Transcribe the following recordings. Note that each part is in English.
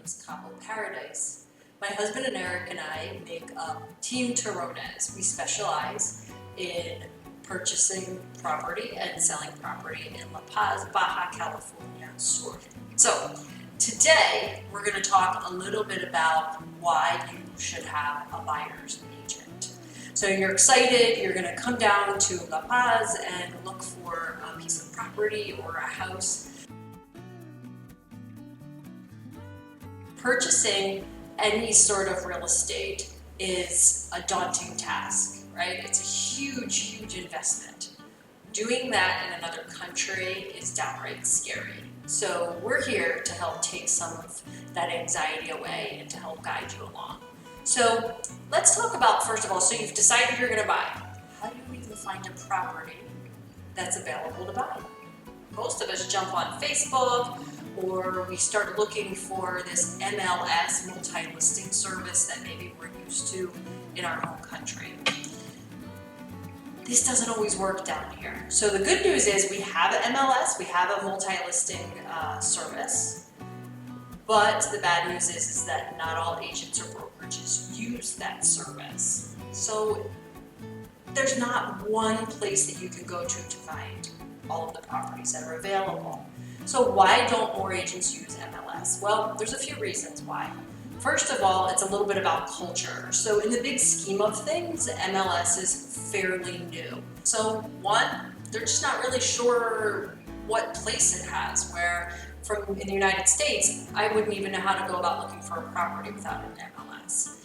Toronto's Cabo Paradise. My husband and Eric and I make up Team Toronez. We specialize in purchasing property and selling property in La Paz, Baja California Sur. So today we're going to talk a little bit about why you should have a buyer's agent. So you're excited, you're going to come down to La Paz and look for a piece of property or a house. Purchasing any sort of real estate is a daunting task, right? It's a huge, huge investment. Doing that in another country is downright scary. So we're here to help take some of that anxiety away and to help guide you along. So let's talk about, first of all, so you've decided you're going to buy. How do you even find a property that's available to buy? Most of us jump on Facebook, or we start looking for this MLS, multi-listing service, that maybe we're used to in our home country. This doesn't always work down here. So the good news is we have an MLS, we have a multi-listing service, but the bad news is that not all agents or brokerages use that service. So there's not one place that you can go to find all of the properties that are available. So why don't more agents use MLS? Well, there's a few reasons why. First of all, it's a little bit about culture. So in the big scheme of things, MLS is fairly new. So one, they're just not really sure what place it has, where in the United States, I wouldn't even know how to go about looking for a property without an MLS.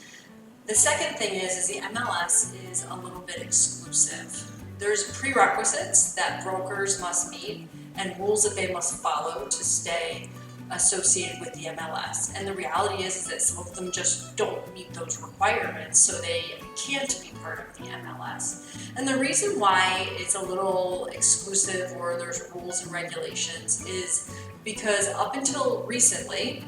The second thing is the MLS is a little bit exclusive. There's prerequisites that brokers must meet and rules that they must follow to stay associated with the MLS. And the reality is that some of them just don't meet those requirements, so they can't be part of the MLS. And the reason why it's a little exclusive or there's rules and regulations is because up until recently,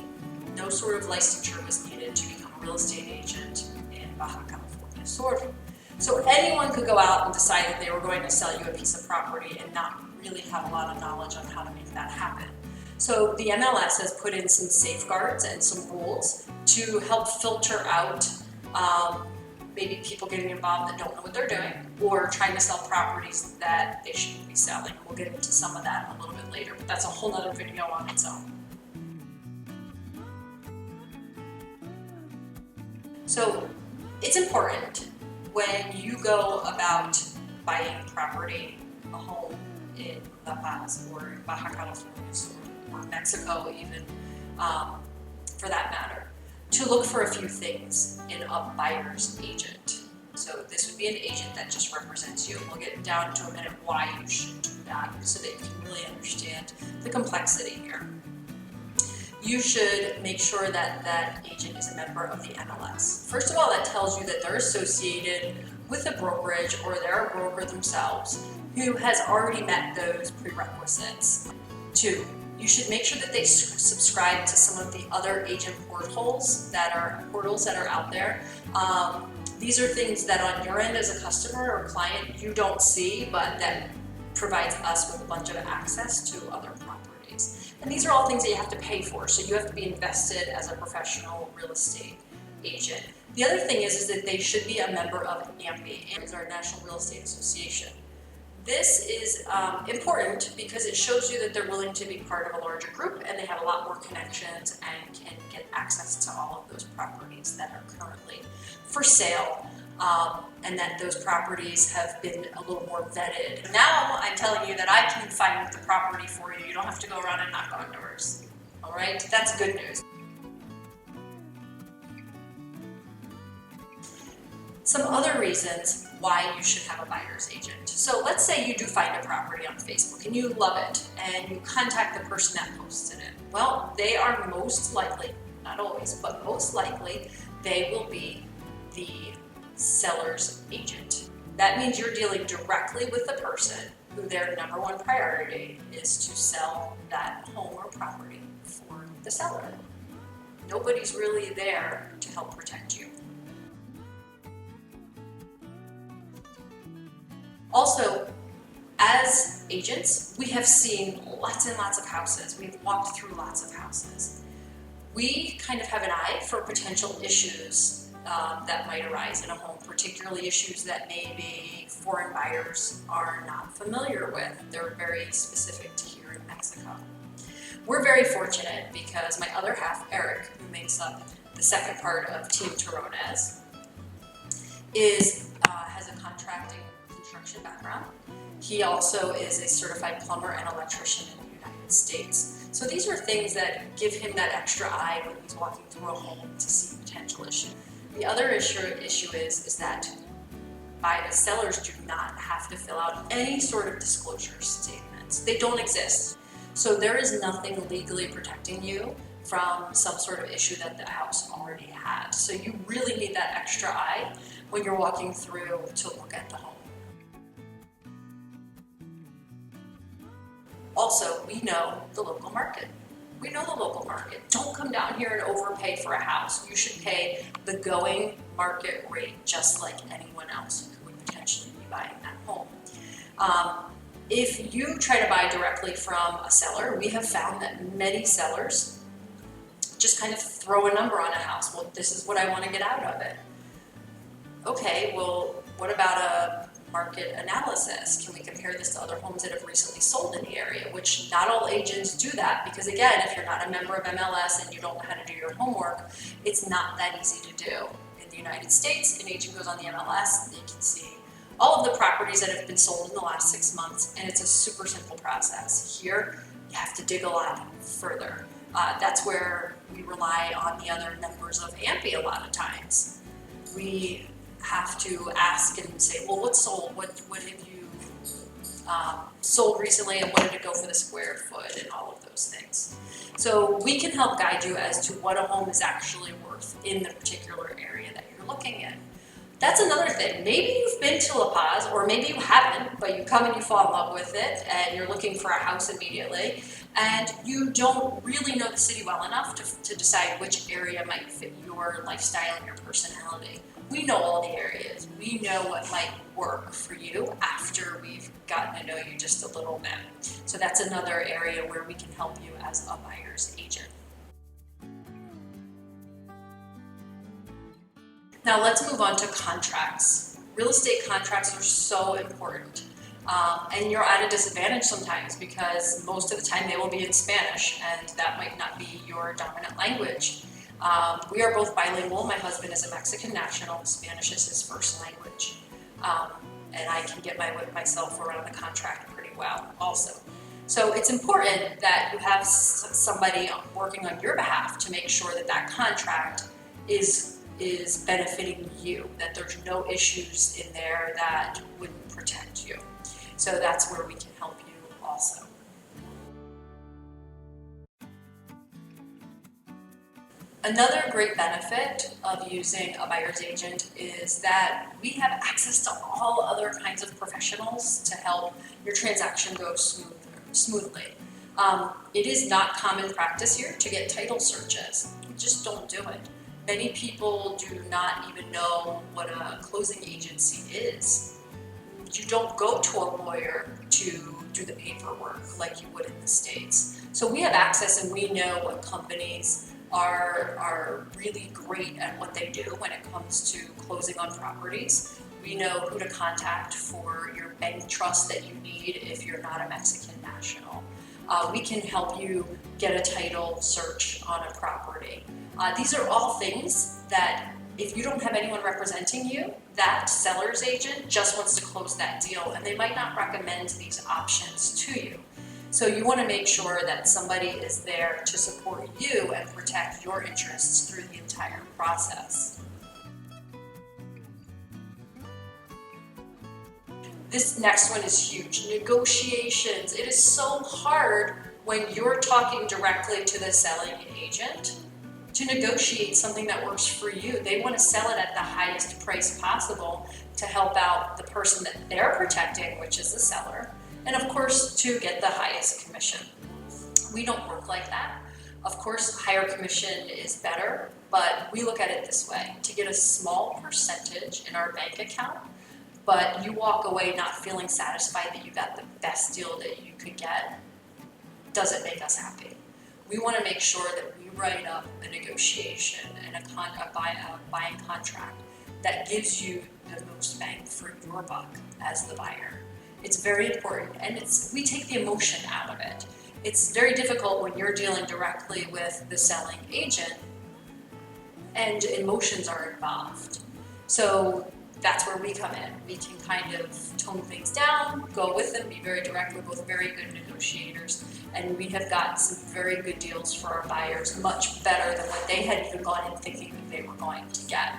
no sort of licensure was needed to become a real estate agent in Baja California Sur. So anyone could go out and decide that they were going to sell you a piece of property and not really have a lot of knowledge on how to make that happen. So the MLS has put in some safeguards and some rules to help filter out maybe people getting involved that don't know what they're doing or trying to sell properties that they shouldn't be selling. We'll get into some of that a little bit later, but that's a whole other video on its own. So it's important when you go about buying property, a home in La Paz or in Baja California Sur, or Mexico even, for that matter, to look for a few things in a buyer's agent. So this would be an agent that just represents you. We'll get down to a minute why you should do that so that you can really understand the complexity here. You should make sure that that agent is a member of the MLS. First of all, that tells you that they're associated with a brokerage or they're a broker themselves who has already met those prerequisites. Two, you should make sure that they subscribe to some of the other agent portals that are out there. These are things that on your end as a customer or client you don't see, but that provides us with a bunch of access to other properties. And these are all things that you have to pay for, so you have to be invested as a professional real estate agent. The other thing is that they should be a member of NAMBI, it's our National Real Estate Association. This is important because it shows you that they're willing to be part of a larger group and they have a lot more connections and can get access to all of those properties that are currently for sale, and that those properties have been a little more vetted. Now I'm telling you that I can find the property for you. You don't have to go around and knock on doors. All right, that's good news. Some other reasons why you should have a buyer's agent. So let's say you do find a property on Facebook and you love it and you contact the person that posted it. Well, they are most likely, not always, but most likely, they will be the seller's agent. That means you're dealing directly with the person who their number one priority is to sell that home or property for the seller. Nobody's really there to help protect you. Also, as agents, we have seen lots and lots of houses. We've walked through lots of houses. we kind of have an eye for potential issues that might arise in a home, particularly issues that maybe foreign buyers are not familiar with. They're very specific to here in Mexico. We're very fortunate because my other half, Eric, who makes up the second part of Team Terronez, has a contracting construction background. He also is a certified plumber and electrician in the United States. So these are things that give him that extra eye when he's walking through a home to see potential issues. The other issue is that sellers do not have to fill out any sort of disclosure statements. They don't exist. So there is nothing legally protecting you from some sort of issue that the house already had. So you really need that extra eye when you're walking through to look at the home. Also, we know the local market. We know the local market. Don't come down here and overpay for a house. You should pay the going market rate just like anyone else who would potentially be buying that home. If you try to buy directly from a seller, we have found that many sellers just kind of throw a number on a house. Well, this is what I want to get out of it. Okay, well, what about a market analysis? Can we compare this to other homes that have recently sold in the area? Which not all agents do that because, again, if you're not a member of MLS and you don't know how to do your homework, it's not that easy to do. In the United States, an agent goes on the MLS, they can see all of the properties that have been sold in the last 6 months, and it's a super simple process. Here, you have to dig a lot further. That's where we rely on the other members of AMPI a lot of times. We have to ask and say, well, what sold? What have you sold recently, and what did it go for the square foot, and all of those things. So we can help guide you as to what a home is actually worth in the particular area that you're looking in. That's another thing. Maybe you've been to La Paz, or maybe you haven't, but you come and you fall in love with it, and you're looking for a house immediately, and you don't really know the city well enough to decide which area might fit your lifestyle and your personality. We know all the areas. We know what might work for you after we've gotten to know you just a little bit. So that's another area where we can help you as a buyer's agent. Now let's move on to contracts. Real estate contracts are so important. And you're at a disadvantage sometimes because most of the time they will be in Spanish, and that might not be your dominant language. We are both bilingual. My husband is a Mexican national. Spanish is his first language. And I can get myself around the contract pretty well also. So it's important that you have somebody working on your behalf to make sure that that contract is benefiting you, that there's no issues in there that wouldn't protect you. So that's where we can help you also. Another great benefit of using a buyer's agent is that we have access to all other kinds of professionals to help your transaction go smoothly. It is not common practice here to get title searches. We just don't do it. Many people do not even know what a closing agency is. You don't go to a lawyer to do the paperwork like you would in the States. So we have access, and we know what companies are really great at what they do when it comes to closing on properties. We know who to contact for your bank trust that you need if you're not a Mexican national. We can help you get a title search on a property. These are all things that if you don't have anyone representing you, that seller's agent just wants to close that deal, and they might not recommend these options to you. So you want to make sure that somebody is there to support you and protect your interests through the entire process. This next one is huge. Negotiations. It is so hard when you're talking directly to the selling agent to negotiate something that works for you. They want to sell it at the highest price possible to help out the person that they're protecting, which is the seller, and of course to get the highest commission. We don't work like that. Of course, higher commission is better, but we look at it this way: to get a small percentage in our bank account, but you walk away not feeling satisfied that you got the best deal that you could get, doesn't make us happy. We want to make sure that we write up a negotiation and a buying contract that gives you the most bang for your buck as the buyer. It's very important, and we take the emotion out of it. It's very difficult when you're dealing directly with the selling agent and emotions are involved. So that's where we come in. We can kind of tone things down, go with them, be very direct. We're both very good negotiators, and we have gotten some very good deals for our buyers, much better than what they had even gone in thinking that they were going to get.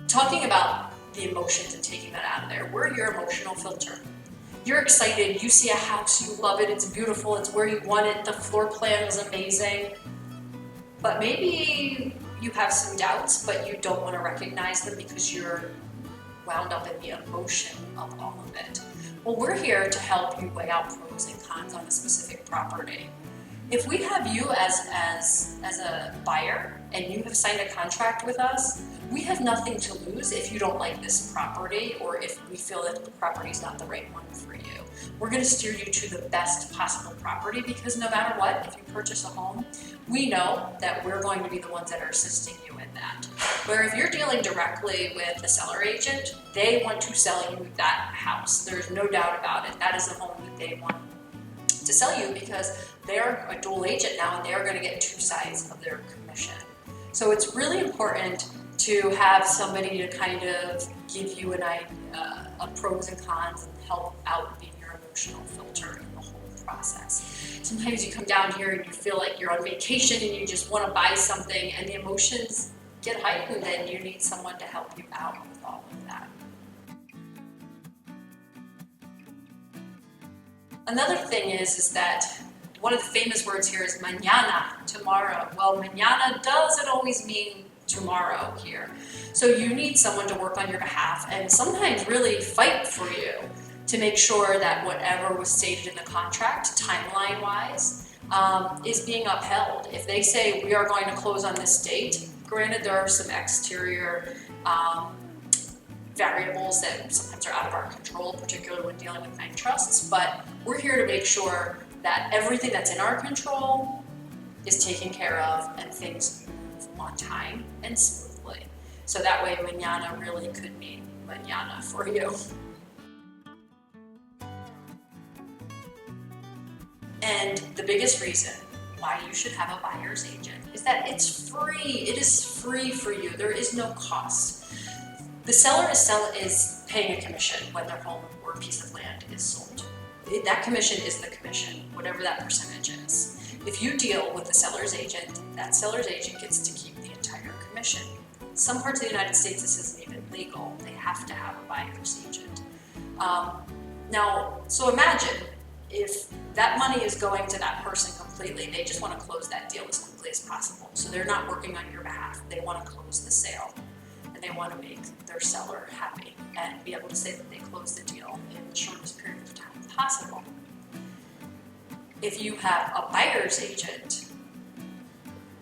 Talking about the emotions and taking that out of there, we're your emotional filter. You're excited, you see a house, you love it, it's beautiful, it's where you want it, the floor plan was amazing, but maybe you have some doubts, but you don't want to recognize them because you're wound up in the emotion of all of it. Well, we're here to help you weigh out pros and cons on a specific property. If we have you as a buyer and you have signed a contract with us, we have nothing to lose if you don't like this property or if we feel that the property is not the right one for you. We're going to steer you to the best possible property because no matter what, if you purchase a home, we know that we're going to be the ones that are assisting you in that. Where if you're dealing directly with the seller agent, they want to sell you that house. There's no doubt about it. That is the home that they want to sell you because they're a dual agent now and they're going to get two sides of their commission. So it's really important to have somebody to kind of give you an idea of pros and cons and help out being your emotional filter in the whole process. Sometimes you come down here and you feel like you're on vacation and you just want to buy something and the emotions get heightened and you need someone to help you out with all of that. Another thing is that one of the famous words here is mañana, tomorrow. Well, mañana doesn't always mean tomorrow here. So you need someone to work on your behalf and sometimes really fight for you to make sure that whatever was stated in the contract, timeline-wise, is being upheld. If they say we are going to close on this date, granted there are some exterior variables that sometimes are out of our control, particularly when dealing with bank trusts, but we're here to make sure that everything that's in our control is taken care of and things move on time and smoothly. So that way, mañana really could mean mañana for you. And the biggest reason why you should have a buyer's agent is that it's free. It is free for you. There is no cost. The seller is paying a commission when their home or piece of land is sold. That commission is the commission, whatever that percentage is. If you deal with the seller's agent, that seller's agent gets to keep the entire commission. In some parts of the United States, this isn't even legal. They have to have a buyer's agent. So imagine if that money is going to that person completely, they just want to close that deal as quickly as possible. So they're not working on your behalf. They want to close the sale. They want to make their seller happy and be able to say that they closed the deal in the shortest period of time possible. If you have a buyer's agent,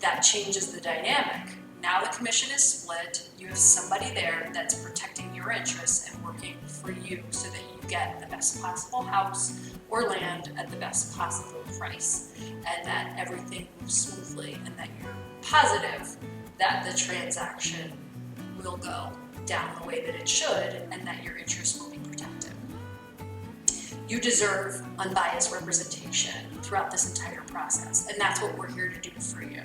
that changes the dynamic. Now the commission is split. You have somebody there that's protecting your interests and working for you so that you get the best possible house or land at the best possible price and that everything moves smoothly and that you're positive that the transaction will go down the way that it should and that your interests will be protected. You deserve unbiased representation throughout this entire process, and that's what we're here to do for you.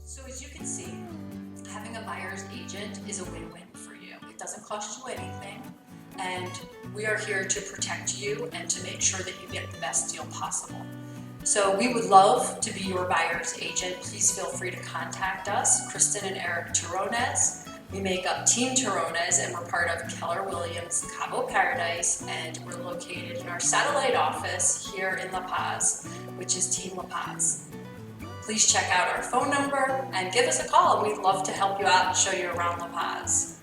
So as you can see, having a buyer's agent is a win-win for you. It doesn't cost you anything, and we are here to protect you and to make sure that you get the best deal possible. So we would love to be your buyer's agent. Please feel free to contact us, Kristen and Eric Terronez. We make up Team Terronez and we're part of Keller Williams Cabo Paradise, and we're located in our satellite office here in La Paz, which is Team La Paz. Please check out our phone number and give us a call, and we'd love to help you out and show you around La Paz.